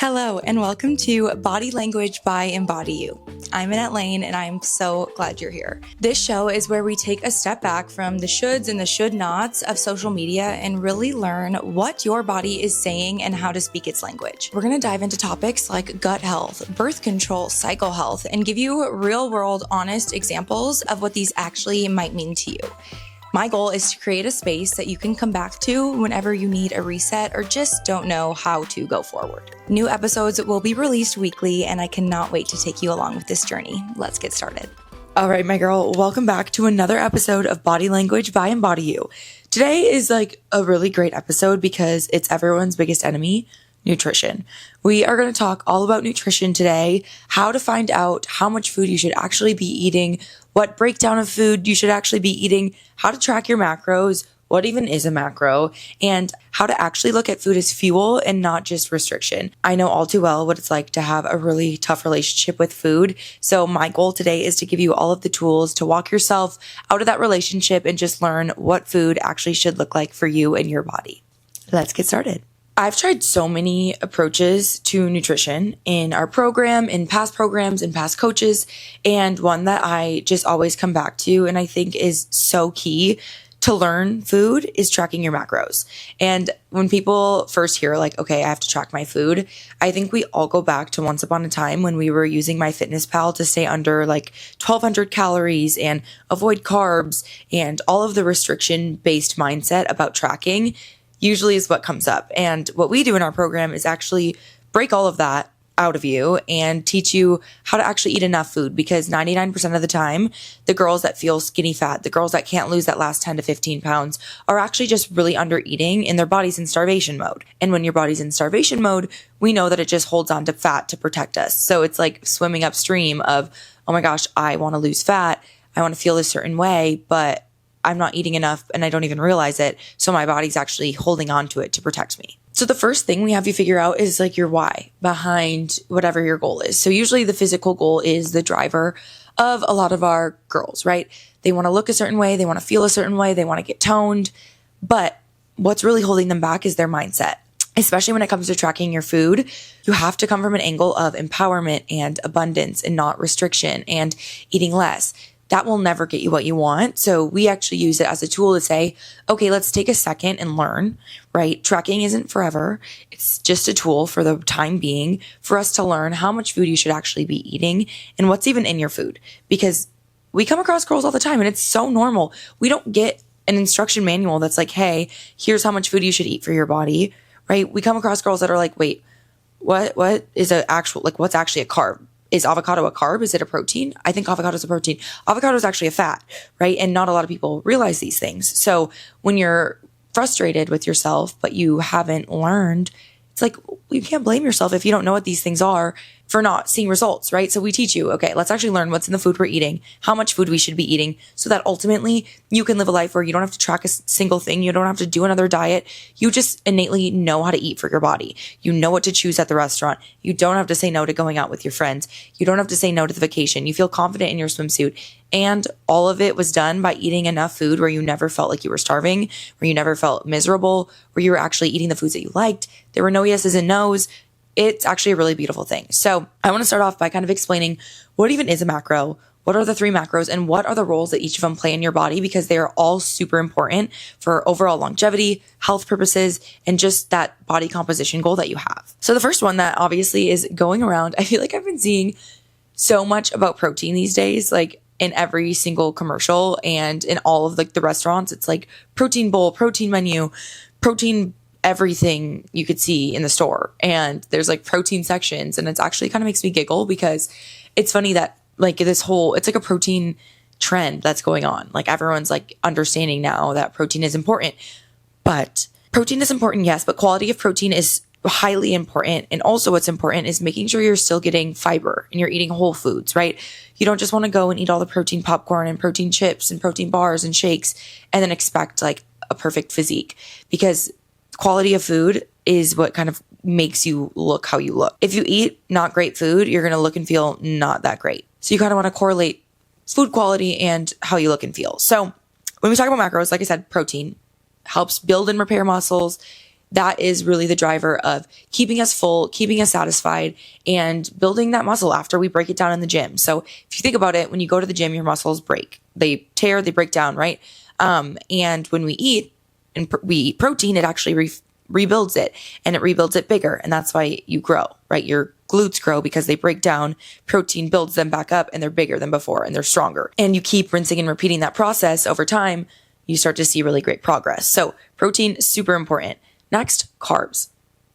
Hello, and welcome to Body Language by Embody You. I'm Annette Lahn, and I'm so glad you're here. This show is where we take a step back from the shoulds and the should nots of social media and really learn what your body is saying and how to speak its language. We're going to dive into topics like gut health, birth control, cycle health, and give you real-world, honest examples of what these actually might mean to you. My goal is to create a space that you can come back to whenever you need a reset or just don't know how to go forward. New episodes will be released weekly, and I cannot wait to take you along with this journey. Let's get started. All right, my girl, welcome back to another episode of Body Language by Embody You. Today is like a really great episode because it's everyone's biggest enemy, nutrition. We are going to talk all about nutrition today, how to find out how much food you should actually be eating, what breakdown of food you should actually be eating, how to track your macros, what even is a macro, and how to actually look at food as fuel and not just restriction. I know all too well what it's like to have a really tough relationship with food. So my goal today is to give you all of the tools to walk yourself out of that relationship and just learn what food actually should look like for you and your body. Let's get started. I've tried so many approaches to nutrition in our program, in past programs, in past coaches, and one that I just always come back to and I think is so key to learn food is tracking your macros. And when people first hear like, okay, I have to track my food, I think we all go back to once upon a time when we were using MyFitnessPal to stay under like 1,200 calories and avoid carbs, and all of the restriction-based mindset about tracking usually is what comes up. And what we do in our program is actually break all of that out of you and teach you how to actually eat enough food, because 99% of the time, the girls that feel skinny fat, the girls that can't lose that last 10 to 15 pounds are actually just really under eating and their body's in starvation mode. And when your body's in starvation mode, we know that it just holds on to fat to protect us. So it's like swimming upstream of, oh my gosh, I want to lose fat. I want to feel a certain way, but I'm not eating enough and I don't even realize it. So my body's actually holding on to it to protect me. So the first thing we have you figure out is like your why behind whatever your goal is. So usually the physical goal is the driver of a lot of our girls, right? They want to look a certain way. They want to feel a certain way. They want to get toned. But what's really holding them back is their mindset. Especially when it comes to tracking your food, you have to come from an angle of empowerment and abundance and not restriction and eating less. That will never get you what you want. So we actually use it as a tool to say, okay, let's take a second and learn, right? Tracking isn't forever. It's just a tool for the time being for us to learn how much food you should actually be eating and what's even in your food. Because we come across girls all the time and it's so normal. We don't get an instruction manual that's like, hey, here's how much food you should eat for your body, right? We come across girls that are like, wait, what is what's actually a carb? Is avocado a carb? Is it a protein? I think avocado is a protein. Avocado is actually a fat, right? And not a lot of people realize these things. So when you're frustrated with yourself, but you haven't learned, it's like, you can't blame yourself if you don't know what these things are for not seeing results, right? So we teach you, okay, let's actually learn what's in the food we're eating, how much food we should be eating, so that ultimately you can live a life where you don't have to track a single thing. You don't have to do another diet. You just innately know how to eat for your body. You know what to choose at the restaurant. You don't have to say no to going out with your friends. You don't have to say no to the vacation. You feel confident in your swimsuit. And all of it was done by eating enough food where you never felt like you were starving, where you never felt miserable, where you were actually eating the foods that you liked. There were no yeses and nos. It's actually a really beautiful thing. So I want to start off by kind of explaining what even is a macro, what are the 3 macros, and what are the roles that each of them play in your body, because they are all super important for overall longevity, health purposes, and just that body composition goal that you have. So the first one that obviously is going around, I feel like I've been seeing so much about protein these days, like in every single commercial and in all of like the restaurants. It's like protein bowl, protein menu, protein everything you could see in the store. And there's like protein sections, and it's actually kind of makes me giggle because it's funny that like it's like a protein trend that's going on. Like everyone's like understanding now that protein is important. But protein is important, yes, but quality of protein is highly important. And also what's important is making sure you're still getting fiber and you're eating whole foods, right? You don't just want to go and eat all the protein popcorn and protein chips and protein bars and shakes and then expect like a perfect physique, because quality of food is what kind of makes you look how you look. If you eat not great food, you're going to look and feel not that great. So you kind of want to correlate food quality and how you look and feel. So when we talk about macros, like I said, protein helps build and repair muscles. that is really the driver of keeping us full, keeping us satisfied, and building that muscle after we break it down in the gym. So if you think about it, when you go to the gym, your muscles break. They tear, they break down, right? And when we eat protein, it actually rebuilds it, and it rebuilds it bigger. And that's why you grow, right? Your glutes grow because they break down, protein builds them back up, and they're bigger than before, and they're stronger. And you keep rinsing and repeating that process over time, you start to see really great progress. So protein is super important. Next, carbs.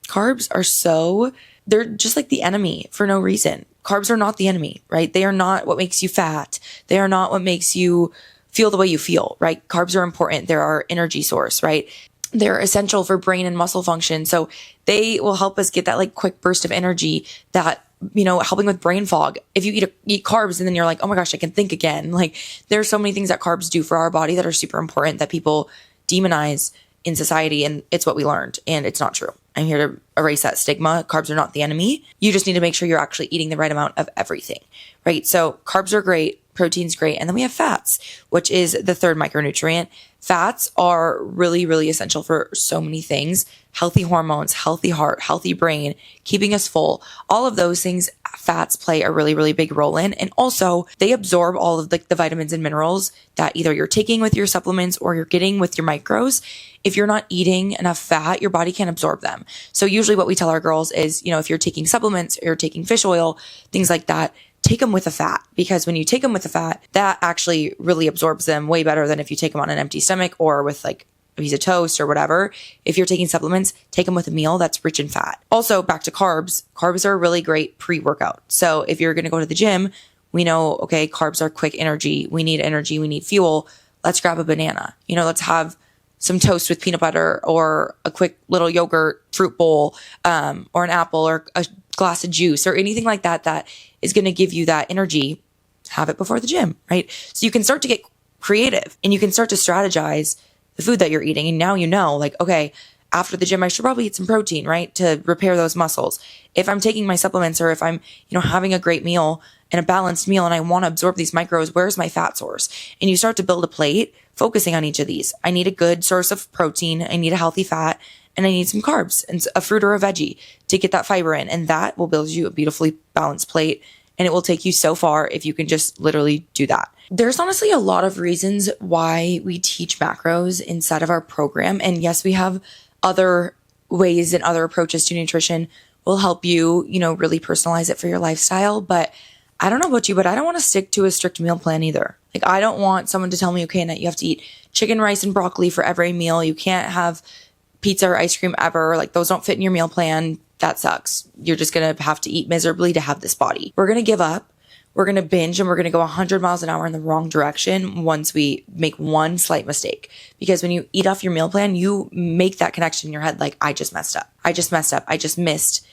Carbs they're just like the enemy for no reason. Carbs are not the enemy, right? They are not what makes you fat. They are not what makes you feel the way you feel, right? Carbs are important. They're our energy source, right? They're essential for brain and muscle function. So they will help us get that like quick burst of energy that, helping with brain fog. If you eat carbs and then you're like, oh my gosh, I can think again. Like there's so many things that carbs do for our body that are super important that people demonize in society, and it's what we learned, and it's not true. I'm here to erase that stigma. Carbs are not the enemy. You just need to make sure you're actually eating the right amount of everything, right? So carbs are great, protein's great, and then we have fats, which is the third micronutrient. Fats are really, really essential for so many things. Healthy hormones, healthy heart, healthy brain, keeping us full. All of those things, fats play a really, really big role in. And also they absorb all of the vitamins and minerals that either you're taking with your supplements or you're getting with your micros. If you're not eating enough fat, your body can't absorb them. So usually what we tell our girls is, if you're taking supplements or you're taking fish oil, things like that, take them with a fat, because when you take them with a fat, that actually really absorbs them way better than if you take them on an empty stomach or with like a piece of toast or whatever. If you're taking supplements, take them with a meal that's rich in fat. Also, back to carbs. Carbs are a really great pre-workout. So if you're going to go to the gym, we know, okay, carbs are quick energy. We need fuel. Let's grab a banana. Let's have some toast with peanut butter or a quick little yogurt fruit bowl, or an apple or a glass of juice or anything like that that is going to give you that energy. Have it before the gym, right? So you can start to get creative and you can start to strategize the food that you're eating. And now like, okay, after the gym, I should probably eat some protein, right? To repair those muscles. If I'm taking my supplements or if I'm, having a great meal and a balanced meal and I want to absorb these micros, where's my fat source? And you start to build a plate focusing on each of these. I need a good source of protein. I need a healthy fat, and I need some carbs and a fruit or a veggie to get that fiber in. And that will build you a beautifully balanced plate. And it will take you so far if you can just literally do that. There's honestly a lot of reasons why we teach macros inside of our program. And yes, we have other ways and other approaches to nutrition will help you, really personalize it for your lifestyle. But I don't know about you, but I don't want to stick to a strict meal plan either. Like I don't want someone to tell me, okay, Annette, you have to eat chicken, rice, and broccoli for every meal. You can't have pizza or ice cream ever. Like those don't fit in your meal plan. That sucks. You're just going to have to eat miserably to have this body. We're going to give up. We're going to binge and we're going to go 100 miles an hour in the wrong direction once we make one slight mistake. Because when you eat off your meal plan, you make that connection in your head. Like, I just messed up. I just missed,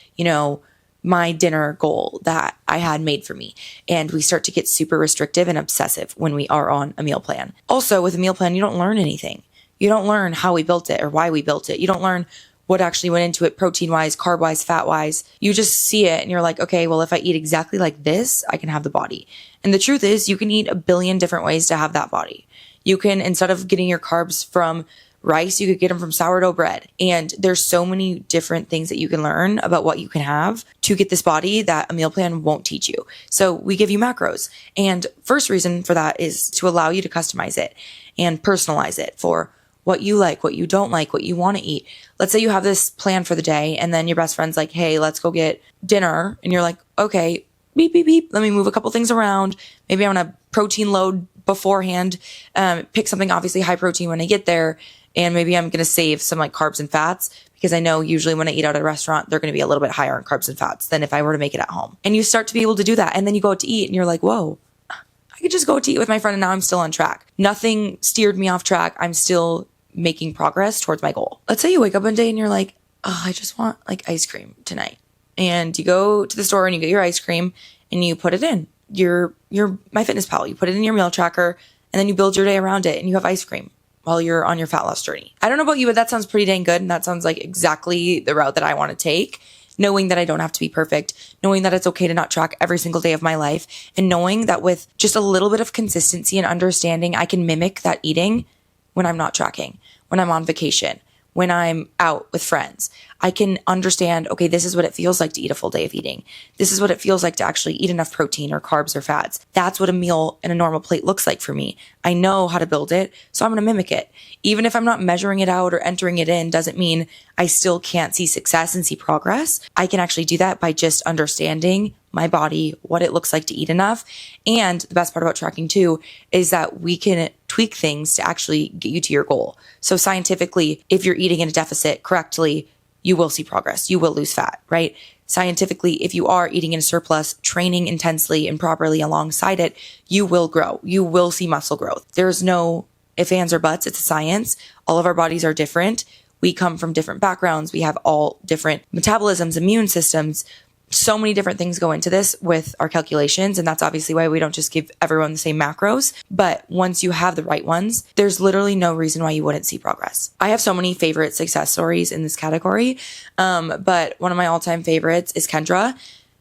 my dinner goal that I had made for me. And we start to get super restrictive and obsessive when we are on a meal plan. Also, with a meal plan, you don't learn anything. You don't learn how we built it or why we built it. You don't learn what actually went into it protein-wise, carb-wise, fat-wise. You just see it and you're like, okay, well, if I eat exactly like this, I can have the body. And the truth is you can eat a billion different ways to have that body. You can, instead of getting your carbs from rice, you could get them from sourdough bread. And there's so many different things that you can learn about what you can have to get this body that a meal plan won't teach you. So we give you macros. And first reason for that is to allow you to customize it and personalize it for what you like, what you don't like, what you want to eat. Let's say you have this plan for the day and then your best friend's like, hey, let's go get dinner. And you're like, okay, beep, beep, beep. Let me move a couple things around. Maybe I want to protein load beforehand, pick something obviously high protein when I get there. And maybe I'm going to save some like carbs and fats because I know usually when I eat out at a restaurant, they're going to be a little bit higher in carbs and fats than if I were to make it at home. And you start to be able to do that. And then you go out to eat and you're like, whoa, I could just go out to eat with my friend and now I'm still on track. Nothing steered me off track. I'm still making progress towards my goal. Let's say you wake up one day and you're like, oh, I just want like ice cream tonight. And you go to the store and you get your ice cream and you put it in your MyFitnessPal. You put it in your meal tracker and then you build your day around it and you have ice cream while you're on your fat loss journey. I don't know about you, but that sounds pretty dang good. And that sounds like exactly the route that I want to take, knowing that I don't have to be perfect, knowing that it's okay to not track every single day of my life, and knowing that with just a little bit of consistency and understanding, I can mimic that eating when I'm not tracking, when I'm on vacation, when I'm out with friends. I can understand, okay, this is what it feels like to eat a full day of eating. This is what it feels like to actually eat enough protein or carbs or fats. That's what a meal in a normal plate looks like for me. I know how to build it, so I'm going to mimic it. Even if I'm not measuring it out or entering it in, doesn't mean I still can't see success and see progress. I can actually do that by just understanding my body, what it looks like to eat enough. And the best part about tracking too is that we can tweak things to actually get you to your goal. So scientifically, if you're eating in a deficit correctly, you will see progress. You will lose fat, right? Scientifically, if you are eating in a surplus, training intensely and properly alongside it, you will grow. You will see muscle growth. There's no ifs, ands, or buts. It's a science. All of our bodies are different. We come from different backgrounds. We have all different metabolisms, immune systems. So many different things go into this with our calculations. And that's obviously why we don't just give everyone the same macros. But once you have the right ones, there's literally no reason why you wouldn't see progress. I have so many favorite success stories in this category. But one of my all-time favorites is Kendra,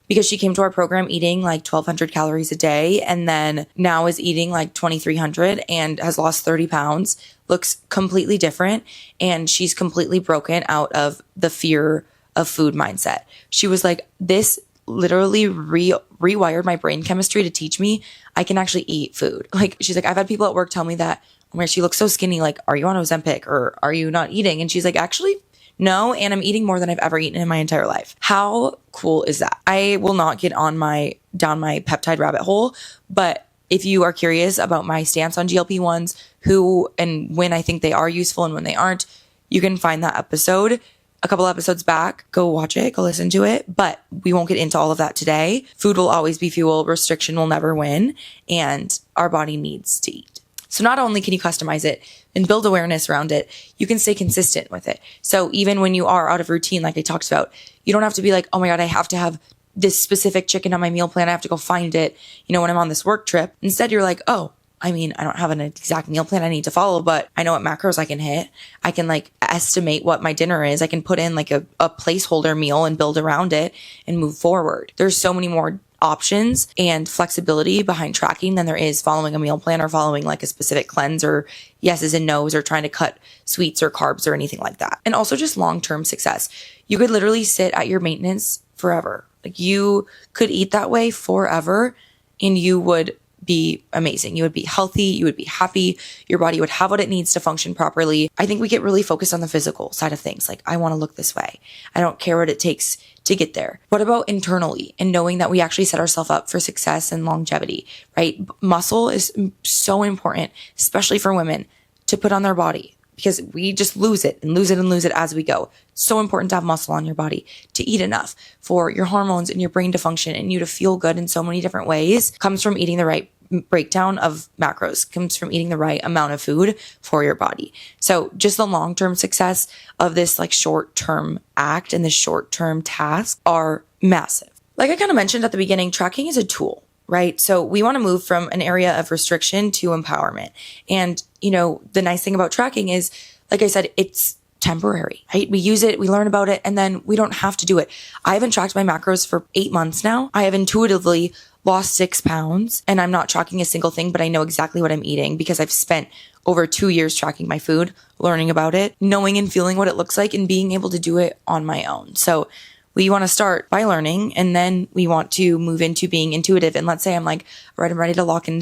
because she came to our program eating like 1,200 calories a day and then now is eating like 2,300 and has lost 30 pounds, looks completely different. And she's completely broken out of the fear of food mindset. She was like, this literally rewired my brain chemistry to teach me I can actually eat food. Like, she's like, I've had people at work tell me that, where she looks so skinny, like, are you on Ozempic or are you not eating? And she's like, actually, no. And I'm eating more than I've ever eaten in my entire life. How cool is that? I will not get down my peptide rabbit hole, but if you are curious about my stance on GLP-1s, who and when I think they are useful and when they aren't, you can find that episode a couple episodes back. Go watch it, go listen to it, but we won't get into all of that today. Food will always be fuel. Restriction will never win. And our body needs to eat. So not only can you customize it and build awareness around it, you can stay consistent with it. So even when you are out of routine, like I talked about, you don't have to be like, oh my God, I have to have this specific chicken on my meal plan. I have to go find it, when I'm on this work trip. Instead, you're like, oh, I don't have an exact meal plan I need to follow, but I know what macros I can hit. I can estimate what my dinner is. I can put in a placeholder meal and build around it and move forward. There's so many more options and flexibility behind tracking than there is following a meal plan or following a specific cleanse or yeses and nos or trying to cut sweets or carbs or anything like that. And also just long-term success. You could literally sit at your maintenance forever. You could eat that way forever and you would be amazing. You would be healthy. You would be happy. Your body would have what it needs to function properly. I think we get really focused on the physical side of things. I want to look this way. I don't care what it takes to get there. What about internally and knowing that we actually set ourselves up for success and longevity, right? Muscle is so important, especially for women, to put on their body, because we just lose it and lose it and lose it as we go. It's so important to have muscle on your body, to eat enough for your hormones and your brain to function and you to feel good in so many different ways. Comes from eating the right breakdown of macros, comes from eating the right amount of food for your body. So just the long-term success of this short-term act and this short-term task are massive. Like I kind of mentioned at the beginning, tracking is a tool, right? So we want to move from an area of restriction to empowerment. And, the nice thing about tracking is, like I said, it's temporary, right? We use it, we learn about it, and then we don't have to do it. I haven't tracked my macros for 8 months now. I have intuitively lost 6 pounds and I'm not tracking a single thing, but I know exactly what I'm eating because I've spent over 2 years tracking my food, learning about it, knowing and feeling what it looks like and being able to do it on my own. So we want to start by learning and then we want to move into being intuitive. And let's say I'm like, all right, I'm ready to lock in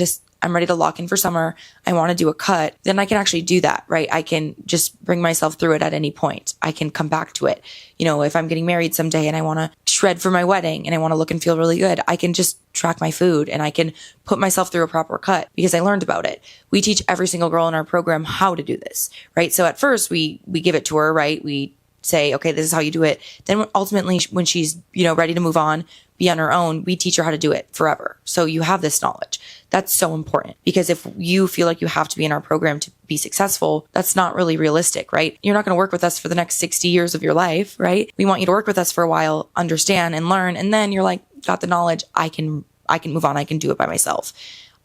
for summer. I want to do a cut. Then I can actually do that, right? I can just bring myself through it at any point. I can come back to it. If I'm getting married someday and I want to shred for my wedding and I want to look and feel really good, I can just track my food and I can put myself through a proper cut because I learned about it. We teach every single girl in our program how to do this, right? So at first we give it to her, right? We say, okay, this is how you do it. Then ultimately when she's, ready to move on, be on her own, we teach her how to do it forever. So you have this knowledge. That's so important because if you feel like you have to be in our program to be successful, that's not really realistic, right? You're not going to work with us for the next 60 years of your life, right? We want you to work with us for a while, understand and learn. And then you're like, got the knowledge. I can move on. I can do it by myself.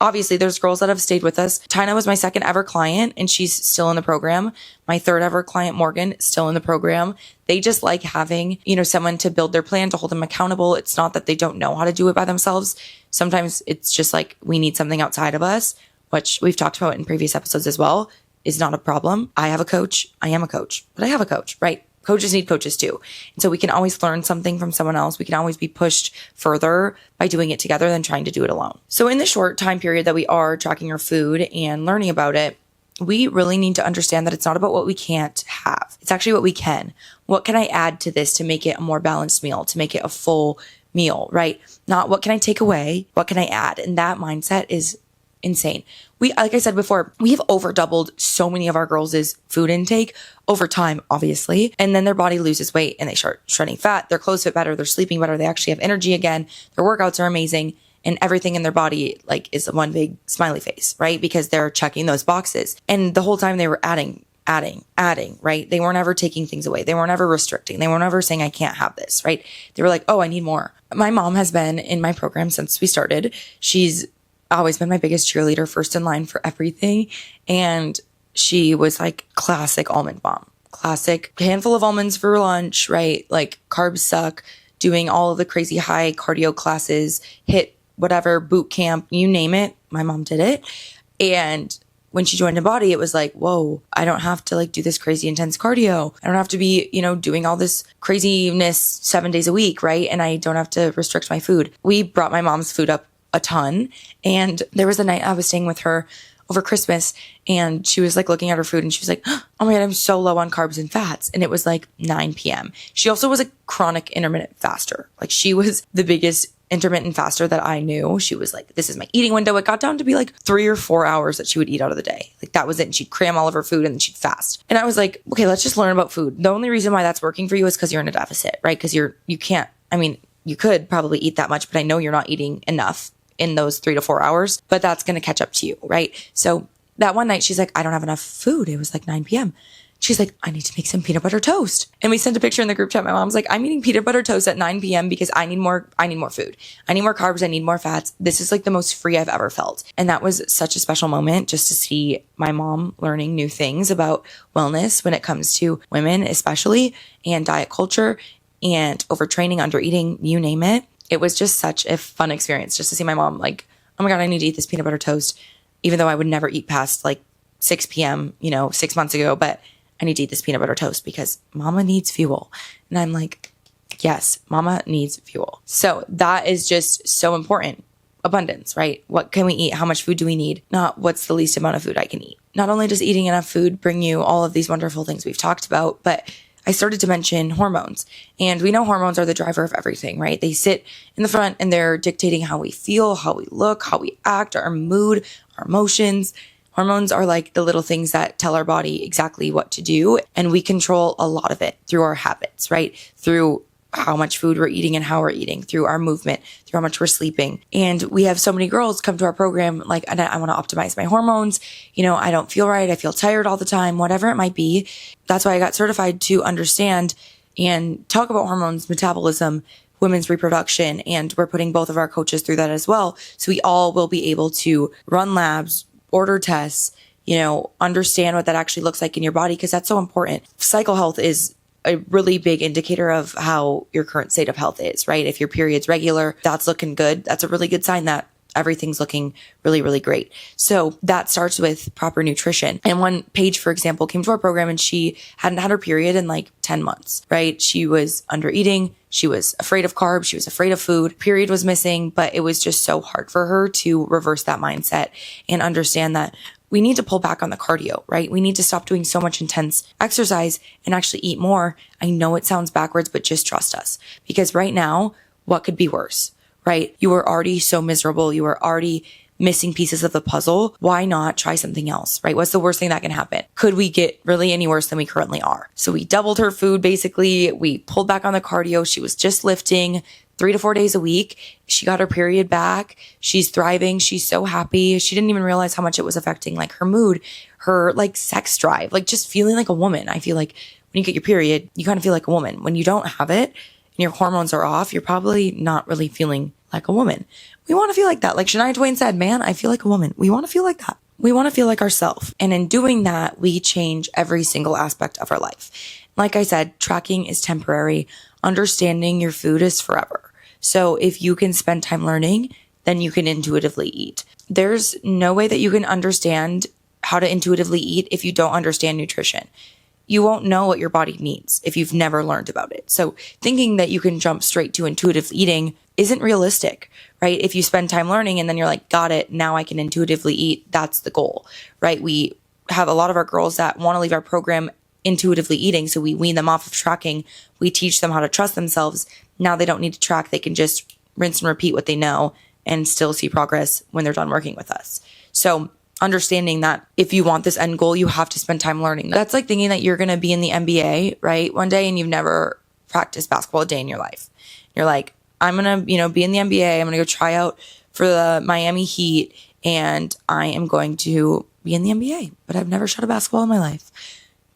Obviously, there's girls that have stayed with us. Tina was my second ever client and she's still in the program. My third ever client, Morgan, still in the program. They just like having, someone to build their plan, to hold them accountable. It's not that they don't know how to do it by themselves. Sometimes it's just we need something outside of us, which we've talked about in previous episodes as well. is not a problem. I have a coach. I am a coach, but I have a coach, right? Coaches need coaches too. And so we can always learn something from someone else. We can always be pushed further by doing it together than trying to do it alone. So in the short time period that we are tracking our food and learning about it, we really need to understand that it's not about what we can't have. It's actually what we can. What can I add to this to make it a more balanced meal, to make it a full meal, right? Not what can I take away? What can I add? And that mindset is insane. Like I said before, we have over doubled so many of our girls' food intake over time, obviously. And then their body loses weight and they start shredding fat. Their clothes fit better. They're sleeping better. They actually have energy again. Their workouts are amazing. And everything in their body like is one big smiley face, right? Because they're checking those boxes. And the whole time they were adding, right? They weren't ever taking things away. They weren't ever restricting. They weren't ever saying, I can't have this, right? They were like, oh, I need more. My mom has been in my program since we started. She's always been my biggest cheerleader, first in line for everything. And she was like classic almond mom, classic handful of almonds for lunch, right? Like carbs suck, doing all of the crazy high cardio classes, hit whatever boot camp, you name it. My mom did it. And when she joined Embody, it was like, whoa, I don't have to like do this crazy intense cardio. I don't have to be, doing all this craziness 7 days a week, right? And I don't have to restrict my food. We brought my mom's food up a ton. And there was a night I was staying with her over Christmas and she was like looking at her food and she was like, oh my God, I'm so low on carbs and fats. And it was like 9 p.m. She also was a chronic intermittent faster. Like she was the biggest intermittent faster that I knew. She was like, this is my eating window. It got down to be like 3 or 4 hours that she would eat out of the day. Like that was it. And she'd cram all of her food and then she'd fast. And I was like, okay, let's just learn about food. The only reason why that's working for you is because you're in a deficit, right? Because you could probably eat that much, but I know you're not eating enough in those 3 to 4 hours, but that's going to catch up to you, right? So that one night she's like, I don't have enough food. It was like 9 p.m. She's like, I need to make some peanut butter toast. And we sent a picture in the group chat. My mom's like, I'm eating peanut butter toast at 9 p.m. because I need more food. I need more carbs. I need more fats. This is like the most free I've ever felt. And that was such a special moment just to see my mom learning new things about wellness when it comes to women, especially, and diet culture and overtraining, undereating, you name it. It was just such a fun experience just to see my mom like, oh my God, I need to eat this peanut butter toast, even though I would never eat past like 6 p.m., 6 months ago, but I need to eat this peanut butter toast because mama needs fuel. And I'm like, yes, mama needs fuel. So that is just so important. Abundance, right? What can we eat? How much food do we need? Not what's the least amount of food I can eat. Not only does eating enough food bring you all of these wonderful things we've talked about, but I started to mention hormones. And we know hormones are the driver of everything, right? They sit in the front and they're dictating how we feel, how we look, how we act, our mood, our emotions. Hormones are like the little things that tell our body exactly what to do. And we control a lot of it through our habits, right? Through how much food we're eating and how we're eating, through our movement, through how much we're sleeping. And we have so many girls come to our program like, Annette, I want to optimize my hormones. I don't feel right. I feel tired all the time, whatever it might be. That's why I got certified to understand and talk about hormones, metabolism, women's reproduction. And we're putting both of our coaches through that as well. So we all will be able to run labs, order tests, understand what that actually looks like in your body, because that's so important. Cycle health is a really big indicator of how your current state of health is, right? If your period's regular, that's looking good. That's a really good sign that everything's looking really, really great. So that starts with proper nutrition. And one Paige, for example, came to our program and she hadn't had her period in like 10 months, right? She was under eating. She was afraid of carbs. She was afraid of food. Period was missing, but it was just so hard for her to reverse that mindset and understand that we need to pull back on the cardio, right? We need to stop doing so much intense exercise and actually eat more. I know it sounds backwards, but just trust us, because right now, what could be worse, right? You are already so miserable. You are already missing pieces of the puzzle. Why not try something else, right? What's the worst thing that can happen? Could we get really any worse than we currently are? So we doubled her food, basically. We pulled back on the cardio. She was just lifting 3 to 4 days a week. She got her period back. She's thriving. She's so happy. She didn't even realize how much it was affecting like her mood, her like sex drive, like just feeling like a woman. I feel like when you get your period, you kind of feel like a woman. When you don't have it and your hormones are off, you're probably not really feeling like a woman. We want to feel like that. Like Shania Twain said, man, I feel like a woman. We want to feel like that. We want to feel like ourselves. And in doing that, we change every single aspect of our life. Like I said, tracking is temporary. Understanding your food is forever. So if you can spend time learning, then you can intuitively eat. There's no way that you can understand how to intuitively eat if you don't understand nutrition. You won't know what your body needs if you've never learned about it. So thinking that you can jump straight to intuitive eating isn't realistic, right? If you spend time learning and then you're like, got it, now I can intuitively eat, that's the goal, right? We have a lot of our girls that want to leave our program intuitively eating. So we wean them off of tracking. We teach them how to trust themselves. Now they don't need to track. They can just rinse and repeat what they know and still see progress when they're done working with us. So understanding that if you want this end goal, you have to spend time learning. That's like thinking that you're going to be in the NBA, right? One day and you've never practiced basketball a day in your life. You're like, I'm going to, be in the NBA. I'm going to go try out for the Miami Heat and I am going to be in the NBA, but I've never shot a basketball in my life.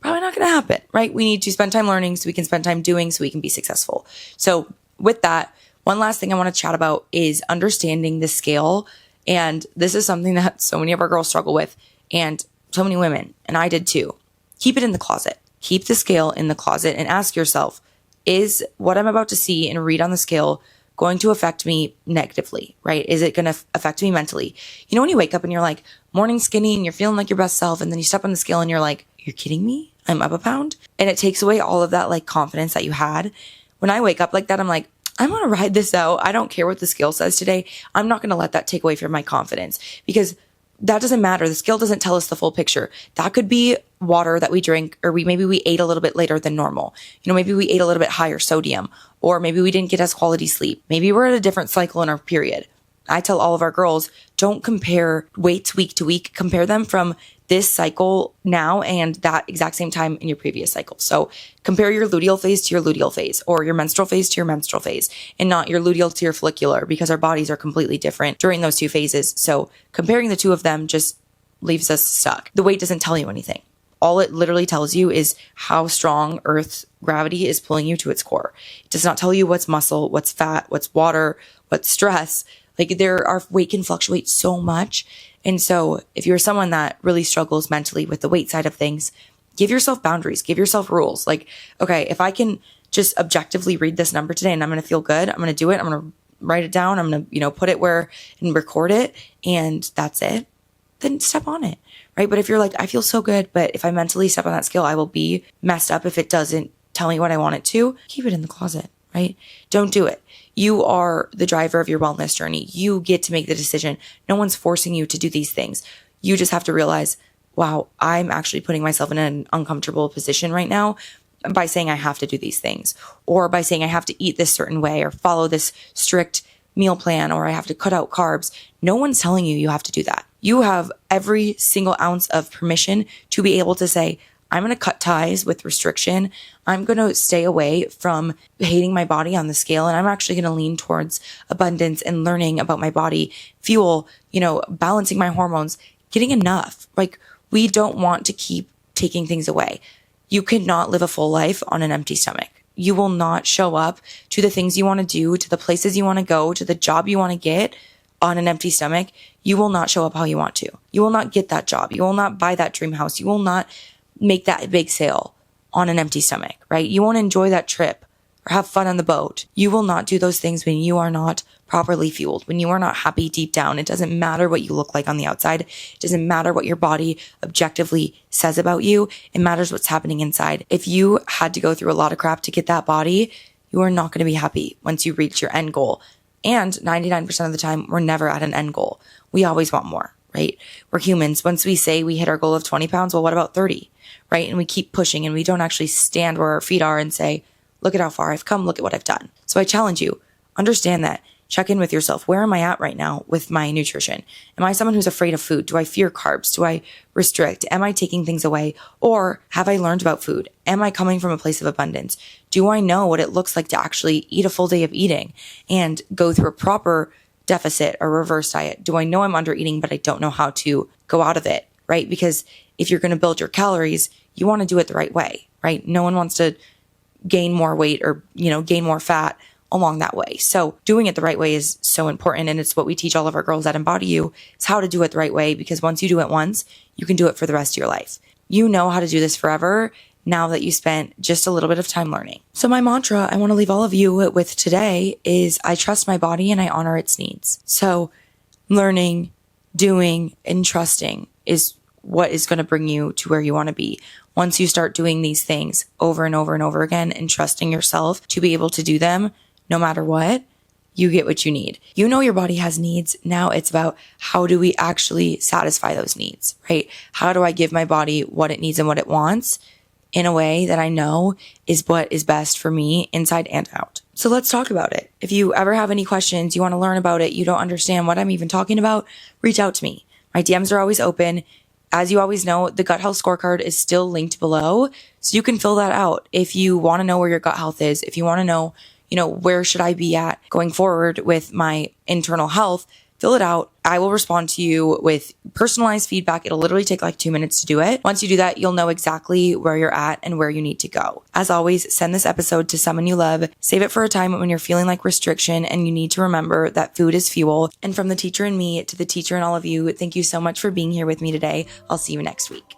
Probably not going to happen, right? We need to spend time learning so we can spend time doing so we can be successful. So with that, one last thing I want to chat about is understanding the scale. And this is something that so many of our girls struggle with and so many women, and I did too. Keep it in the closet. Keep the scale in the closet and ask yourself, is what I'm about to see and read on the scale going to affect me negatively, right? Is it going to affect me mentally? When you wake up and you're like morning skinny and you're feeling like your best self, and then you step on the scale and you're like, you're kidding me? I'm up a pound? And it takes away all of that like confidence that you had. When I wake up like that, I'm like, I'm going to ride this out. I don't care what the scale says today. I'm not going to let that take away from my confidence, because that doesn't matter. The scale doesn't tell us the full picture. That could be water that we drink, or maybe we ate a little bit later than normal. Maybe we ate a little bit higher sodium, or maybe we didn't get as quality sleep. Maybe we're at a different cycle in our period. I tell all of our girls, don't compare weights week to week. Compare them from this cycle now and that exact same time in your previous cycle. So compare your luteal phase to your luteal phase, or your menstrual phase to your menstrual phase, and not your luteal to your follicular, because our bodies are completely different during those two phases. So comparing the two of them just leaves us stuck. The weight doesn't tell you anything. All it literally tells you is how strong Earth's gravity is pulling you to its core. It does not tell you what's muscle, what's fat, what's water, what's stress. Like our weight can fluctuate so much. And so if you're someone that really struggles mentally with the weight side of things, give yourself boundaries, give yourself rules. Like, okay, if I can just objectively read this number today and I'm going to feel good, I'm going to do it. I'm going to write it down. I'm going to, put it where and record it, and that's it. Then step on it, right? But if you're like, I feel so good, but if I mentally step on that scale, I will be messed up if it doesn't tell me what I want it to, keep it in the closet, right? Don't do it. You are the driver of your wellness journey. You get to make the decision. No one's forcing you to do these things. You just have to realize, wow, I'm actually putting myself in an uncomfortable position right now by saying I have to do these things, or by saying I have to eat this certain way or follow this strict meal plan, or I have to cut out carbs. No one's telling you you have to do that. You have every single ounce of permission to be able to say, I'm going to cut ties with restriction. I'm going to stay away from hating my body on the scale. And I'm actually going to lean towards abundance and learning about my body, fuel, balancing my hormones, getting enough. Like, we don't want to keep taking things away. You cannot live a full life on an empty stomach. You will not show up to the things you want to do, to the places you want to go, to the job you want to get on an empty stomach. You will not show up how you want to. You will not get that job. You will not buy that dream house. You will not make that big sale on an empty stomach, right? You won't enjoy that trip or have fun on the boat. You will not do those things when you are not properly fueled, when you are not happy deep down. It doesn't matter what you look like on the outside. It doesn't matter what your body objectively says about you. It matters what's happening inside. If you had to go through a lot of crap to get that body, you are not going to be happy once you reach your end goal. And 99% of the time, we're never at an end goal. We always want more, right? We're humans. Once we say we hit our goal of 20 pounds, well, what about 30? Right? And we keep pushing, and we don't actually stand where our feet are and say, look at how far I've come. Look at what I've done. So I challenge you, understand that. Check in with yourself. Where am I at right now with my nutrition? Am I someone who's afraid of food? Do I fear carbs? Do I restrict? Am I taking things away? Or have I learned about food? Am I coming from a place of abundance? Do I know what it looks like to actually eat a full day of eating and go through a proper deficit or reverse diet? Do I know I'm under eating, but I don't know how to go out of it, right? Because if you're going to build your calories, you want to do it the right way, right? No one wants to gain more weight or, gain more fat along that way. So doing it the right way is so important. And it's what we teach all of our girls at Embody You, is how to do it the right way, because once you do it once, you can do it for the rest of your life. You know how to do this forever now that you spent just a little bit of time learning. So my mantra I want to leave all of you with today is, I trust my body and I honor its needs. So learning, doing, and trusting is what is going to bring you to where you want to be. Once you start doing these things over and over and over again and trusting yourself to be able to do them no matter what, you get what you need. You know your body has needs. Now it's about how do we actually satisfy those needs, right? How do I give my body what it needs and what it wants in a way that I know is what is best for me inside and out? So let's talk about it. If you ever have any questions, you want to learn about it, you don't understand what I'm even talking about, reach out to me. My DMs are always open. As you always know, the gut health scorecard is still linked below, so you can fill that out. If you want to know where your gut health is, if you want to know, where should I be at going forward with my internal health, fill it out. I will respond to you with personalized feedback. It'll literally take like 2 minutes to do it. Once you do that, you'll know exactly where you're at and where you need to go. As always, send this episode to someone you love. Save it for a time when you're feeling like restriction and you need to remember that food is fuel. And from the teacher in me to the teacher in all of you, thank you so much for being here with me today. I'll see you next week.